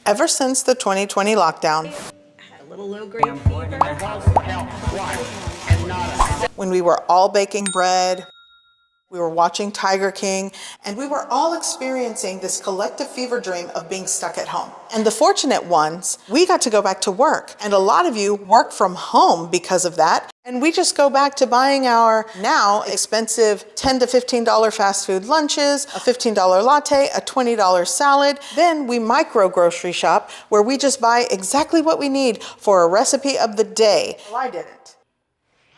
Ever since the 2020 lockdown, when we were all baking bread, we were watching Tiger King, and we were all experiencing this collective fever dream of being stuck at home. And the fortunate ones, we got to go back to work. And a lot of you work from home because of that. And we just go back to buying our now expensive $10 to $15 fast food lunches, a $15 latte, a $20 salad. Then we micro grocery shop where we just buy exactly what we need for a recipe of the day. Well, I didn't.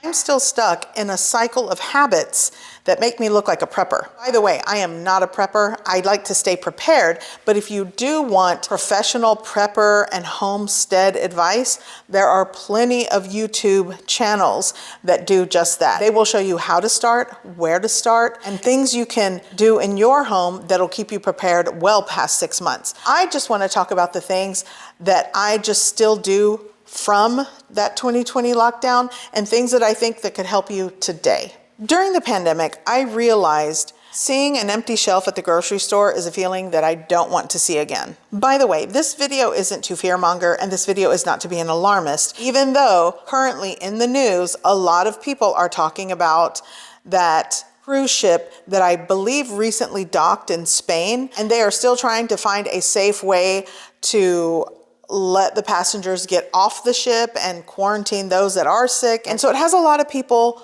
I'm still stuck in a cycle of habits that make me look like a prepper. By the way, I am not a prepper. I like to stay prepared, but if you do want professional prepper and homestead advice, there are plenty of YouTube channels that do just that. They will show you how to start, where to start, and things you can do in your home that'll keep you prepared well past 6 months. I just want to talk about the things that I just still do from that 2020 lockdown and things that I think that could help you today. During the pandemic, I realized seeing an empty shelf at the grocery store is a feeling that I don't want to see again. By the way, this video isn't to fearmonger, and this video is not to be an alarmist, even though currently in the news, a lot of people are talking about that cruise ship that I believe recently docked in Spain, and they are still trying to find a safe way to let the passengers get off the ship and quarantine those that are sick. And so it has a lot of people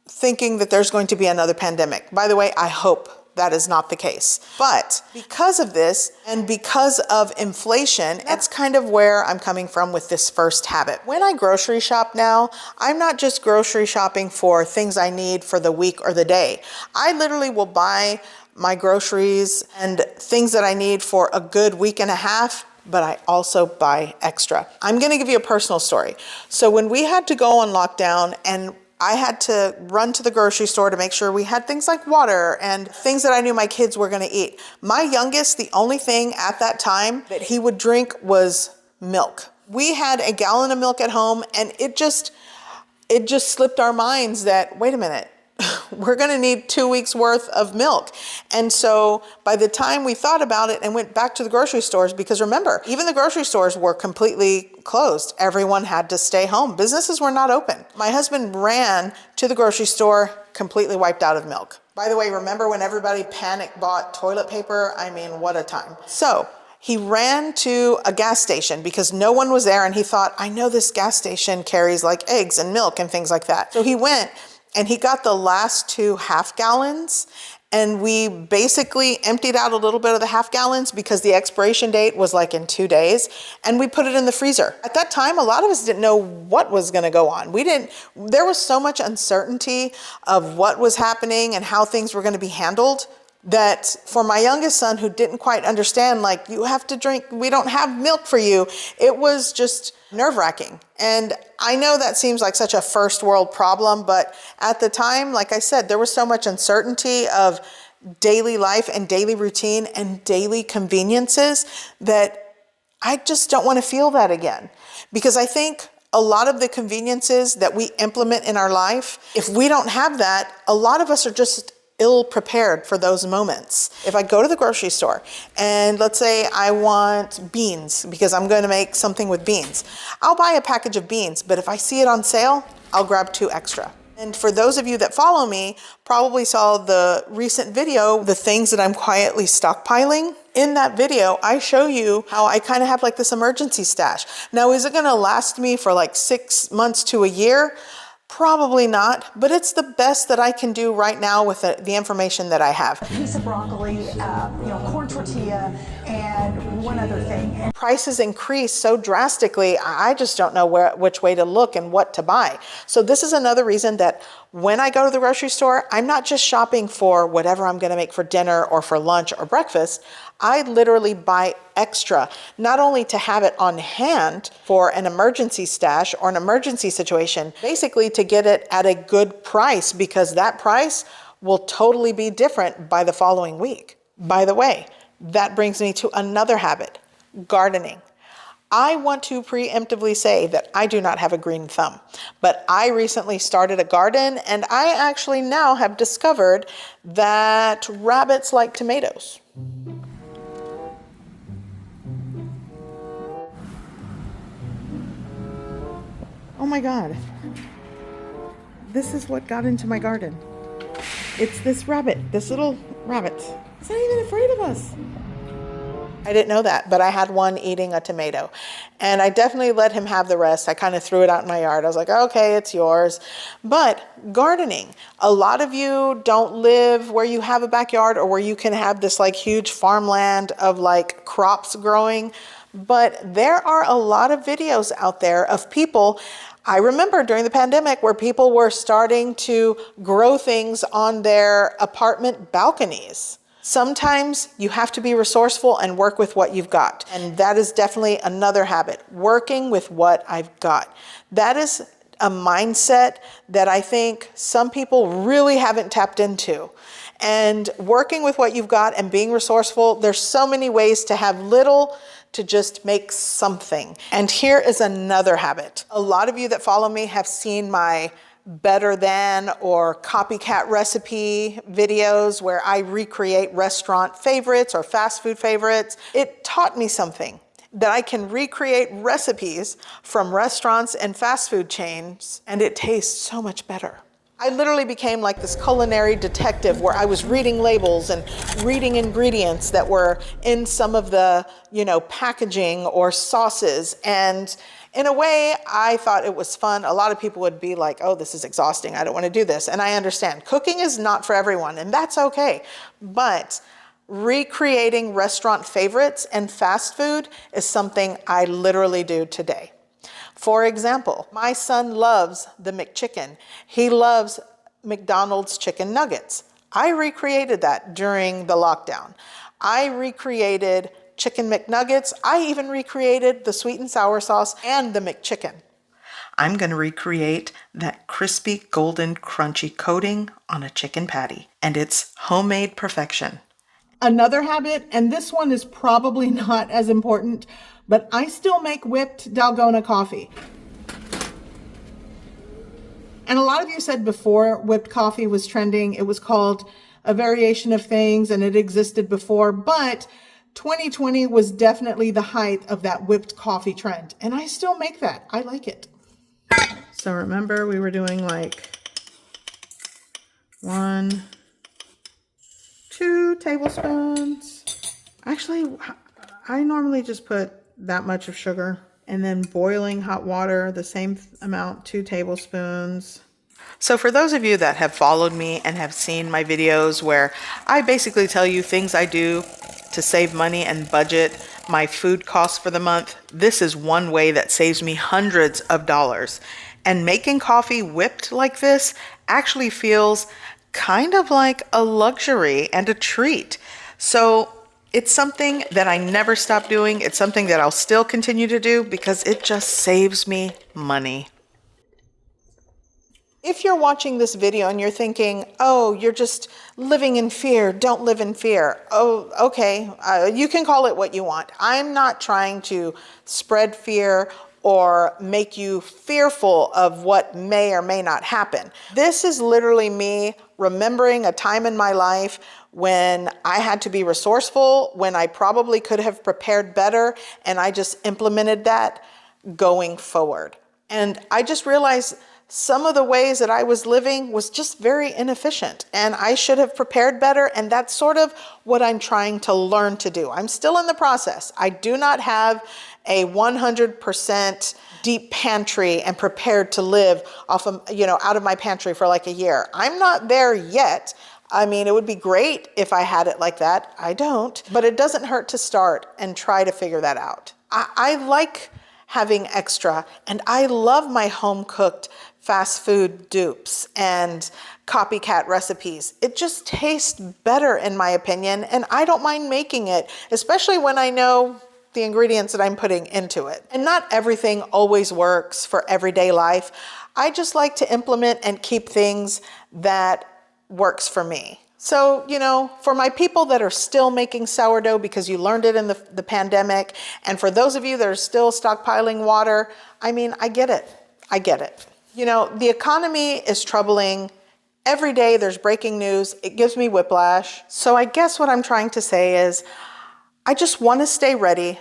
thinking that there's going to be another pandemic. By the way, I hope that is not the case. But because of this and because of inflation, that's kind of where I'm coming from with this first habit. When I grocery shop now, I'm not just grocery shopping for things I need for the week or the day. I literally will buy my groceries and things that I need for a good week and a half, but I also buy extra. I'm gonna give you a personal story. So when we had to go on lockdown and I had to run to the grocery store to make sure we had things like water and things that I knew my kids were gonna eat. My youngest, the only thing at that time that he would drink was milk. We had a gallon of milk at home, and it just slipped our minds that, wait a minute, we're gonna need 2 weeks worth of milk. And so by the time we thought about it and went back to the grocery stores, because remember, even the grocery stores were completely closed. Everyone had to stay home. Businesses were not open. My husband ran to the grocery store, completely wiped out of milk. By the way, remember when everybody panic bought toilet paper? I mean, what a time. So he ran to a gas station because no one was there, and he thought, I know this gas station carries like eggs and milk and things like that. So he went and he got the last 2 half gallons, and we basically emptied out a little bit of the half gallons because the expiration date was like in 2 days, and we put it in the freezer. At that time, a lot of us didn't know what was gonna go on. There was so much uncertainty of what was happening and how things were gonna be handled that for my youngest son, who didn't quite understand, like, you have to drink, we don't have milk for you, it was just nerve-wracking. And I know that seems like such a first world problem, but at the time, like I said, there was so much uncertainty of daily life and daily routine and daily conveniences that I just don't want to feel that again. Because I think a lot of the conveniences that we implement in our life, if we don't have that, a lot of us are just ill prepared for those moments. If I go to the grocery store and let's say I want beans because I'm going to make something with beans, I'll buy a package of beans, but if I see it on sale, I'll grab 2 extra. And for those of you that follow me, probably saw the recent video, the things that I'm quietly stockpiling. In that video, I show you how I kind of have like this emergency stash. Now, is it going to last me for like 6 months to a year? Probably not, but it's the best that I can do right now with the information that I have. A piece of broccoli, corn tortilla, and one other thing. Prices increase so drastically, I just don't know which way to look and what to buy. So this is another reason that when I go to the grocery store, I'm not just shopping for whatever I'm gonna make for dinner or for lunch or breakfast. I literally buy extra, not only to have it on hand for an emergency stash or an emergency situation, basically to get it at a good price, because that price will totally be different by the following week. By the way, that brings me to another habit, gardening. I want to preemptively say that I do not have a green thumb, but I recently started a garden, and I actually now have discovered that rabbits like tomatoes. Oh my God. This is what got into my garden. It's this rabbit, this little rabbit. It's not even afraid of us. I didn't know that, but I had one eating a tomato. And I definitely let him have the rest. I kind of threw it out in my yard. I was like, okay, it's yours. But gardening, a lot of you don't live where you have a backyard or where you can have this like huge farmland of like crops growing. But there are a lot of videos out there of people. I remember during the pandemic where people were starting to grow things on their apartment balconies. Sometimes you have to be resourceful and work with what you've got. And that is definitely another habit, working with what I've got. That is a mindset that I think some people really haven't tapped into. And working with what you've got and being resourceful, there's so many ways to have little to just make something. And here is another habit. A lot of you that follow me have seen my better than or copycat recipe videos where I recreate restaurant favorites or fast food favorites. It taught me something, that I can recreate recipes from restaurants and fast food chains, and it tastes so much better. I literally became like this culinary detective where I was reading labels and reading ingredients that were in some of the, packaging or sauces. And in a way, I thought it was fun. A lot of people would be like, oh, this is exhausting. I don't want to do this. And I understand cooking is not for everyone, and that's okay. But recreating restaurant favorites and fast food is something I literally do today. For example, my son loves the McChicken. He loves McDonald's chicken nuggets. I recreated that during the lockdown. I recreated chicken McNuggets. I even recreated the sweet and sour sauce and the McChicken. I'm going to recreate that crispy, golden, crunchy coating on a chicken patty, and it's homemade perfection. Another habit, and this one is probably not as important, but I still make whipped Dalgona coffee. And a lot of you said before whipped coffee was trending, it was called a variation of things and it existed before, but 2020 was definitely the height of that whipped coffee trend. And I still make that. I like it. So remember, we were doing like 1, 2 tablespoons. Actually, I normally just put that much of sugar, and then boiling hot water, the same amount, 2 tablespoons. So for those of you that have followed me and have seen my videos where I basically tell you things I do to save money and budget my food costs for the month, this is one way that saves me hundreds of dollars. And making coffee whipped like this actually feels kind of like a luxury and a treat. So it's something that I never stop doing. It's something that I'll still continue to do because it just saves me money. If you're watching this video and you're thinking, oh, you're just living in fear, don't live in fear. Oh, okay, you can call it what you want. I'm not trying to spread fear or make you fearful of what may or may not happen. This is literally me remembering a time in my life when I had to be resourceful, when I probably could have prepared better, and I just implemented that going forward. And I just realized some of the ways that I was living was just very inefficient, and I should have prepared better, and that's sort of what I'm trying to learn to do. I'm still in the process. I do not have a 100% deep pantry and prepared to live off of, out of my pantry for like a year. I'm not there yet. I mean, it would be great if I had it like that. I don't, but it doesn't hurt to start and try to figure that out. I like having extra, and I love my home-cooked fast food dupes and copycat recipes. It just tastes better in my opinion, and I don't mind making it, especially when I know the ingredients that I'm putting into it. And not everything always works for everyday life. I just like to implement and keep things that works for me. So, for my people that are still making sourdough because you learned it in the pandemic, and for those of you that are still stockpiling water, I mean, I get it. I get it. The economy is troubling. Every day there's breaking news. It gives me whiplash. So I guess what I'm trying to say is I just want to stay ready,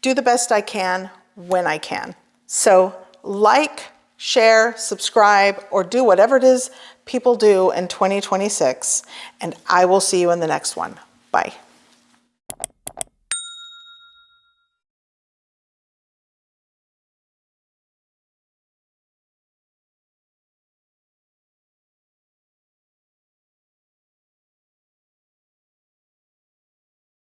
do the best I can when I can. So like, share, subscribe, or do whatever it is people do in 2026. And I will see you in the next one. Bye.